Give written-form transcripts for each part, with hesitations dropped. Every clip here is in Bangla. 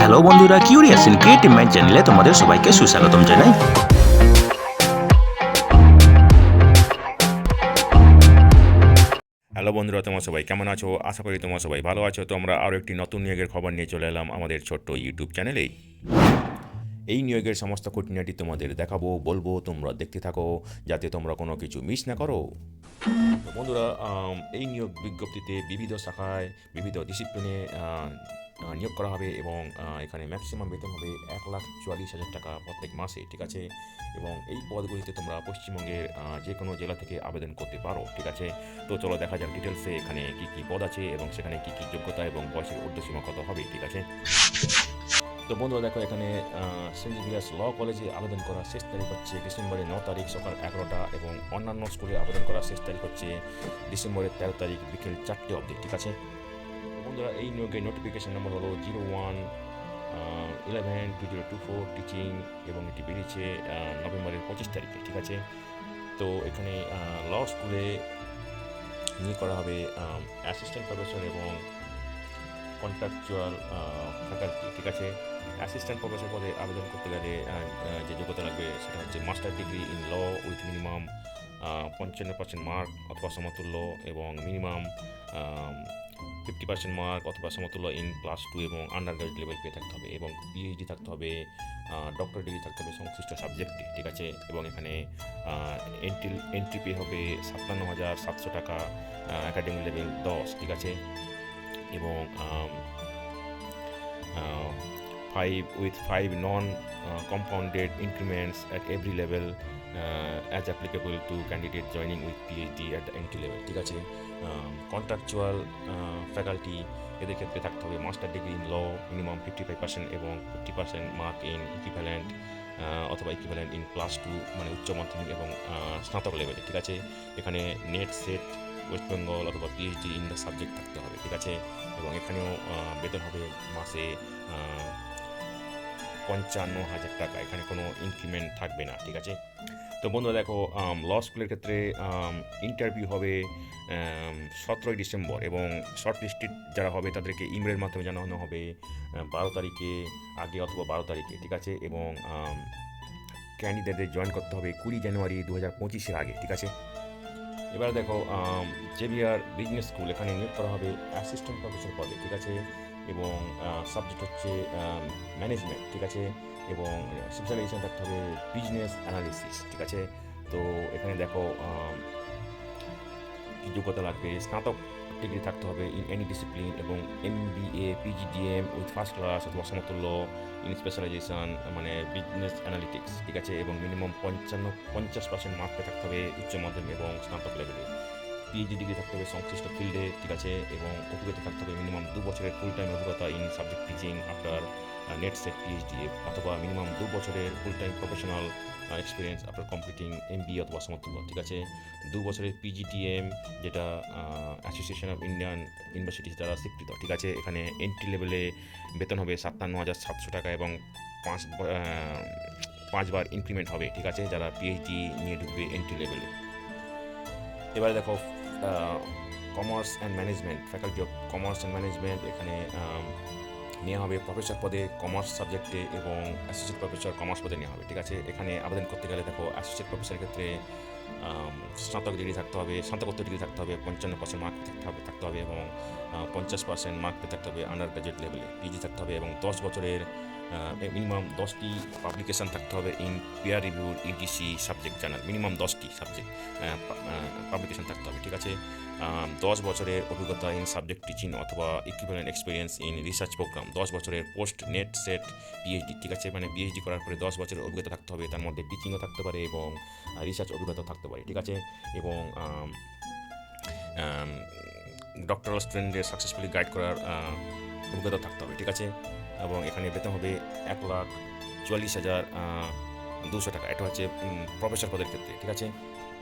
হ্যালো বন্ধুরা, কিউরিয়াস ইন ক্রিয়েটিভ মাইন্ড চ্যানেলে তোমাদের সবাইকে সুস্বাগতম জানাই। হ্যালো বন্ধুরা, তোমরা সবাই কেমন আছো? আশা করি তোমরা সবাই ভালো আছো। তো আমরা আরও একটি নতুন নিয়োগের খবর নিয়ে চলে এলাম আমাদের ছোট্ট ইউটিউব চ্যানেলেই। এই নিয়োগের সমস্ত খুঁটিনাটি তোমাদের দেখাবো, বলবো, তোমরা দেখতে থাকো যাতে তোমরা কোনো কিছু মিস না করো। তো বন্ধুরা, এই নিয়োগ বিজ্ঞপ্তিতে বিবিধ শাখায় বিবিধ ডিসিপ্লিনে নিয়োগ করা হবে এবং এখানে ম্যাক্সিমাম বেতন হবে 1,44,000 টাকা প্রত্যেক মাসে, ঠিক আছে। এবং এই পদগুলিতে তোমরা পশ্চিমবঙ্গের যে কোনো জেলা থেকে আবেদন করতে পারো, ঠিক আছে। তো চলো দেখা যাক ডিটেলসে এখানে কী কী পদ আছে এবং সেখানে কী কী যোগ্যতা এবং বয়সের ঊর্ধ্বসীমা কত হবে, ঠিক আছে। তো বন্ধুরা দেখো, এখানে সেন্ট জেভিয়ার্স ল কলেজে আবেদন করার শেষ তারিখ হচ্ছে ডিসেম্বরের 9 তারিখ সকাল 11টা এবং অন্যান্য স্কুলে আবেদন করার শেষ তারিখ হচ্ছে ডিসেম্বরের 13 তারিখ বিকেল 4টে অবধি, ঠিক আছে। তো বন্ধুরা, এই নিয়োগের নোটিফিকেশন নম্বর হলো 01/11/2024 টিচিং এবং এটি বেরিয়েছে নভেম্বরের 25 তারিখে, ঠিক আছে। তো এখানে ল স্কুলে নিয়োগ করা হবে অ্যাসিস্ট্যান্ট প্রফেসর এবং কন্ট্রাকচুয়াল ফ্যাকাল্টি, ঠিক আছে। অ্যাসিস্ট্যান্ট প্রফেসর পদে আবেদন করতে গেলে যে যোগ্যতা লাগবে সেটা হচ্ছে master degree in law with minimum 55% mark অথবা সমতুল্য এবং মিনিমাম 50% মার্ক অথবা সমতুল্য ইন +2 এবং আন্ডার গ্রাজুয়েট লেভেল পেয়ে থাকতে হবে এবং পিএইচডি থাকতে হবে, ডক্টর ডিগ্রি থাকতে হবে সংশ্লিষ্ট সাবজেক্টে, ঠিক আছে। এবং এখানে এন্ট্রি পে হবে 57,700 টাকা, একাডেমিক লেভেল 10, ঠিক আছে। এবং 5 non compounded increments at every level as applicable to candidate joining with PhD at the entry level, ঠিক আছে। কন্ট্রাকচুয়াল ফ্যাকাল্টি এদের ক্ষেত্রে থাকতে হবে master degree in law minimum 55% এবং 50% মার্ক ইন ইকুইভ্যালেন্ট অথবা ইকুইভ্যালেন্ট ইন +2 মানে উচ্চ মাধ্যমিক এবং স্নাতক লেভেলে, ঠিক আছে। এখানে নেট সেট ওয়েস্ট বেঙ্গল অথবা পিএইচডি ইন দ্য সাবজেক্ট থাকতে হবে, ঠিক আছে। এবং এখানেও বেতন হবে মাসে 55,000 টাকা, এখানে কোনো ইনক্রিমেন্ট থাকবে না, ঠিক আছে। তো বন্ধুরা দেখো, ল স্কুলের ক্ষেত্রে ইন্টারভিউ হবে 17 ডিসেম্বর এবং শর্ট লিস্টেড যারা হবে তাদেরকে ইমেলের মাধ্যমে জানানো হবে 12 তারিখে আগে অথবা 12 তারিখে, ঠিক আছে। এবং ক্যান্ডিডেটদের জয়েন করতে হবে 20 জানুয়ারি 2025 আগে, ঠিক আছে। এবার দেখো, জেভিয়ার বিজনেস স্কুল এখানে নিয়োগ করা হবে অ্যাসিস্ট্যান্ট প্রফেসর পদে, ঠিক আছে। এবং সাবজেক্ট হচ্ছে ম্যানেজমেন্ট, ঠিক আছে। এবং স্পেশালাইজেশন থাকতে হবে বিজনেস অ্যানালিসিস, ঠিক আছে। তো এখানে দেখো কী যোগ্যতা লাগবে, স্নাতক ডিগ্রি থাকতে হবে ইন এনি ডিসিপ্লিন এবং MBA PGDM with first class অথবা সমতুল্য ইন স্পেশালাইজেশন মানে বিজনেস অ্যানালিটিক্স, ঠিক আছে। এবং মিনিমাম 50% মার্কে থাকতে হবে উচ্চ মাধ্যমিক এবং স্নাতক লেভেলে। পিএইচডি ডিগ্রি থাকতে হবে সংশ্লিষ্ট ফিল্ডে, ঠিক আছে। এবং অভিজ্ঞতা থাকতে হবে মিনিমাম 2 বছরের ফুল টাইম অভিজ্ঞতা in subject teaching after net set PhD অথবা মিনিমাম 2 বছরের full time professional experience after completing MBA অথবা সমতুল্য, ঠিক আছে। 2 বছরের PGDM যেটা অ্যাসোসিয়েশন অফ ইন্ডিয়ান ইউনিভার্সিটিস দ্বারা স্বীকৃত, ঠিক আছে। এখানে এন্ট্রি লেভেলে বেতন হবে 57,700 টাকা এবং 5 বার ইনক্রিমেন্ট হবে, ঠিক আছে, যারা পিএইচডি নিয়ে ঢুকবে এন্ট্রি লেভেলে। এবারে দেখো commerce and management, faculty of commerce and management এখানে নেওয়া হবে প্রফেসর পদে কমার্স সাবজেক্টে এবং অ্যাসোসিয়েট প্রফেসর কমার্স পদে নেওয়া হবে, ঠিক আছে। এখানে আবেদন করতে গেলে দেখো অ্যাসোসিয়েট প্রফেসরের ক্ষেত্রে স্নাতক ডিগ্রি থাকতে হবে, স্নাতকোত্তর ডিগ্রি থাকতে হবে, 55% মার্ক থাকতে হবে এবং 50% মার্ক থাকতে হবে আন্ডার গ্রাজুয়েট লেভেলে। পিজি থাকতে হবে এবং 10 বছরের মিনিমাম 10টি পাবলিকেশান থাকতে হবে in peer reviewed UGC subject journal, minimum 10টি সাবজেক্ট পাবলিকেশান থাকতে হবে, ঠিক আছে। 10 বছরের অভিজ্ঞতা ইন সাবজেক্ট টিচিং অথবা equivalent experience in research program, 10 বছরের পোস্ট নেট সেট পিএইচডি, ঠিক আছে। মানে পিএইচডি করার পরে 10 বছরের অভিজ্ঞতা থাকতে হবে, তার মধ্যে টিচিংও থাকতে পারে এবং রিসার্চ অভিজ্ঞতা থাকতে পারে, ঠিক আছে। এবং ডক্টরাল স্টুডেন্টদের সাকসেসফুলি গাইড করার অভিজ্ঞতা থাকতে হবে, ঠিক আছে। এবং এখানে বেতন হবে 1,44,200 টাকা, এটা হচ্ছে প্রফেসর পদের ক্ষেত্রে, ঠিক আছে।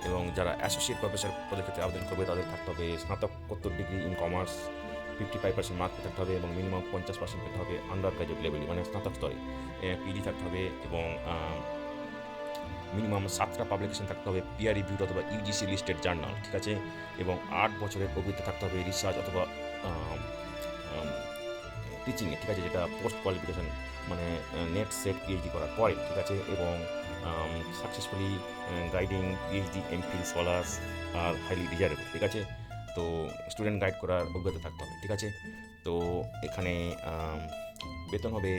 এবং যারা অ্যাসোসিয়েট প্রফেসর পদের ক্ষেত্রে আবেদন করবে তাদের থাকতে হবে স্নাতকোত্তর ডিগ্রি ইন কমার্স, 55% মার্ক থাকতে হবে এবং মিনিমাম 50% পেতে হবে আন্ডার গ্রাজুয়েট লেভেলে মানে স্নাতক স্তরে। পিজি থাকতে হবে এবং মিনিমাম 7টা পাবলিকেশন থাকতে হবে পিয়ার রিভিউড অথবা ইউজিসি লিস্টেড জার্নাল, ঠিক আছে। এবং 8 বছরের অভিজ্ঞতা থাকতে হবে রিসার্চ অথবা টিচিংয়ে, ঠিক আছে, যেটা পোস্ট কোয়ালিফিকেশন মানে নেট সেট পিএইচডি করার পরে, ঠিক আছে, এবং successfully guiding PhD MPhil scholars are highly desirable, ঠিক আছে। তো স্টুডেন্ট গাইড করার অভিজ্ঞতা থাকতে হবে, ঠিক আছে। তো এখানে বেতন হবে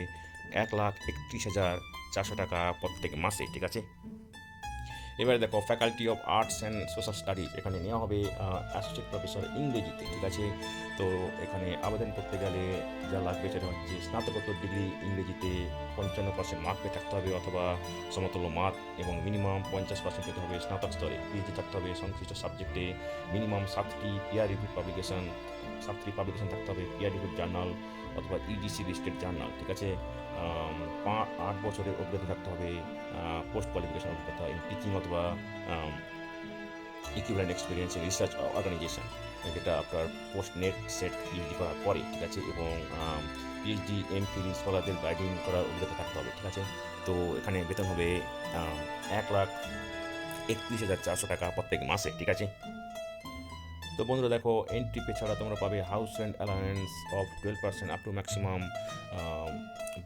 1,31,400 টাকা প্রত্যেক মাসে, ঠিক আছে। এবারে দেখো faculty of arts and social studies, এখানে নেওয়া হবে অ্যাসোসিয়েট প্রফেসর ইংরেজিতে, ঠিক আছে। তো এখানে আবেদন করতে গেলে যা লাগবে সেটা হচ্ছে স্নাতকোত্তর ডিগ্রি ইংরেজিতে 55% মার্ক পেয়ে থাকতে হবে অথবা সমতুল্য মার্ক, এবং মিনিমাম 50% পেতে হবে স্নাতক স্তরে। পিএইচডি থাকতে হবে সংশ্লিষ্ট সাবজেক্টে, মিনিমাম 7টি পিয়ার রিভিউড পাবলিকেশন থাকতে হবে, পিয়ার রিভিউড জার্নাল অথবা ইডিসি লিস্টেড জার্নাল, ঠিক আছে। 8 বছরের অভিজ্ঞতা থাকতে হবে, পোস্ট কোয়ালিফিকেশন অভিজ্ঞতা ইন টিচিং অথবা equivalent experience in research organization, যেটা আপনার পোস্ট নেট সেট পিএইচডি করার পরে, ঠিক আছে। এবং পিএইচডি এমফিল স্কলারদের গাইডিং করার অভিজ্ঞতা থাকতে হবে, ঠিক আছে। তো এখানে বেতন হবে 1,31,400 টাকা প্রত্যেক মাসে, ঠিক আছে। তো বন্ধুরা দেখো, এন্ট্রি পে ছাড়া তোমরা পাবে house rent allowance of 12% up to maximum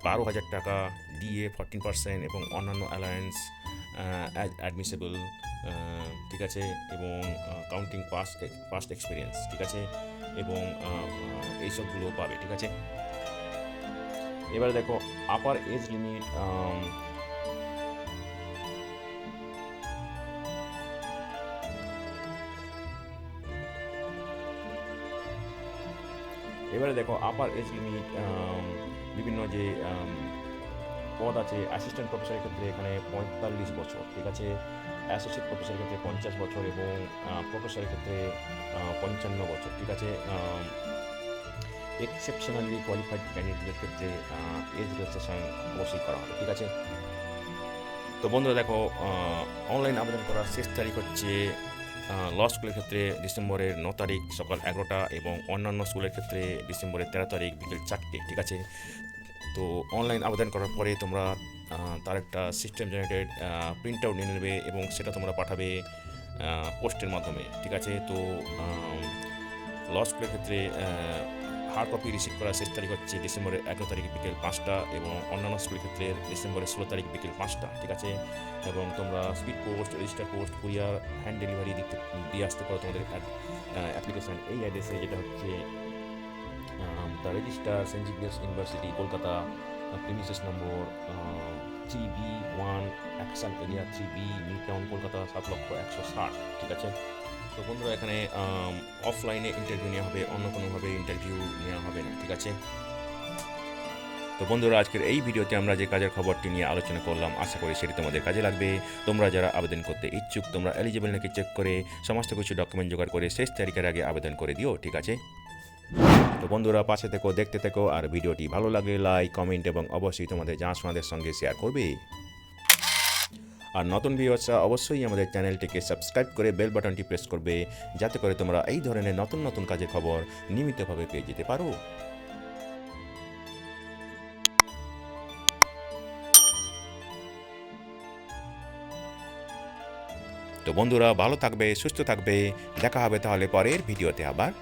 12,000 টাকা, ডিএ 14% এবং অন্যান্য অ্যালাউন্স অ্যাডমিসেবল, ঠিক আছে, এবং কাউন্টিং পাস্ট এক্সপিরিয়েন্স, ঠিক আছে, এবং এইসবগুলো পাবে, ঠিক আছে। এবারে দেখো upper age limit, upper age limit বিভিন্ন যে পদ আছে, অ্যাসিস্ট্যান্ট প্রফেসরের ক্ষেত্রে এখানে 45 বছর, ঠিক আছে। অ্যাসোসিয়েট প্রফেসরের ক্ষেত্রে 50 বছর এবং প্রফেসরের ক্ষেত্রে 55 বছর, ঠিক আছে। এক্সেপশনালি কোয়ালিফাইড ক্যান্ডিডেটের ক্ষেত্রে এজ রিল্যাক্সেশন অবশ্যই করা হবে, ঠিক আছে। তো বন্ধুরা দেখো, অনলাইন আবেদন করার শেষ তারিখ হচ্ছে ল স্কুলের ক্ষেত্রে ডিসেম্বরের 9 তারিখ সকাল 11টা এবং অন্যান্য স্কুলের ক্ষেত্রে ডিসেম্বরের 13 তারিখ বিকেল 4টে, ঠিক আছে। তো অনলাইন আবেদন করার পরে তোমরা তার একটা সিস্টেম জেনারেটেড প্রিন্ট আউট নিয়ে নেবে এবং সেটা তোমরা পাঠাবে পোস্টের মাধ্যমে, ঠিক আছে। তো ল স্কুলের ক্ষেত্রে হার্ড কপি রিসিভ করার শেষ তারিখ হচ্ছে ডিসেম্বরের 11 তারিখ বিকেল 5টা এবং অন্যান্য স্কুলের ক্ষেত্রে ডিসেম্বরের 16 তারিখ বিকেল 5টা, ঠিক আছে। এবং তোমরা speed post, register post, courier, hand delivery দিয়ে আসতে পারো তোমাদের অ্যাপ্লিকেশান এই অ্যাড্রেসে, যেটা হচ্ছে the registrar, Saint Xavier's University, Kolkata, premises number 3B1, action area 3B, New Town, Kolkata 7,160,000, ঠিক আছে। তো বন্ধুরা এখানে অফলাইনে ইন্টারভিউ নেওয়া হবে, অন্য কোনোভাবে ইন্টারভিউ নেওয়া হবে না, ঠিক আছে। তো বন্ধুরা আজকের এই ভিডিওতে আমরা যে কাজের খবরটি নিয়ে আলোচনা করলাম, আশা করি সেটি তোমাদের কাজে লাগবে। তোমরা যারা আবেদন করতে ইচ্ছুক, তোমরা এলিজিবল নাকি চেক করে সমস্ত কিছু ডকুমেন্ট জোগাড় করে শেষ তারিখের আগে আবেদন করে দিও, ঠিক আছে। তো বন্ধুরা পাশে থেকো, দেখতে থেকো, আর ভিডিওটি ভালো লাগলে লাইক, কমেন্ট এবং অবশ্যই তোমাদের জানাশোনাদের সঙ্গে শেয়ার করবে। আর নতুন ভিউয়ার্সরা অবশ্যই আমাদের চ্যানেলটিকে সাবস্ক্রাইব করে বেল বাটনটি প্রেস করবে, যাতে করে তোমরা এই ধরনের নতুন নতুন কাজের খবর নিয়মিতভাবে পেয়ে যেতে পারো। তো বন্ধুরা ভালো থাকবে, সুস্থ থাকবে, দেখা হবে তাহলে পরের ভিডিওতে আবার।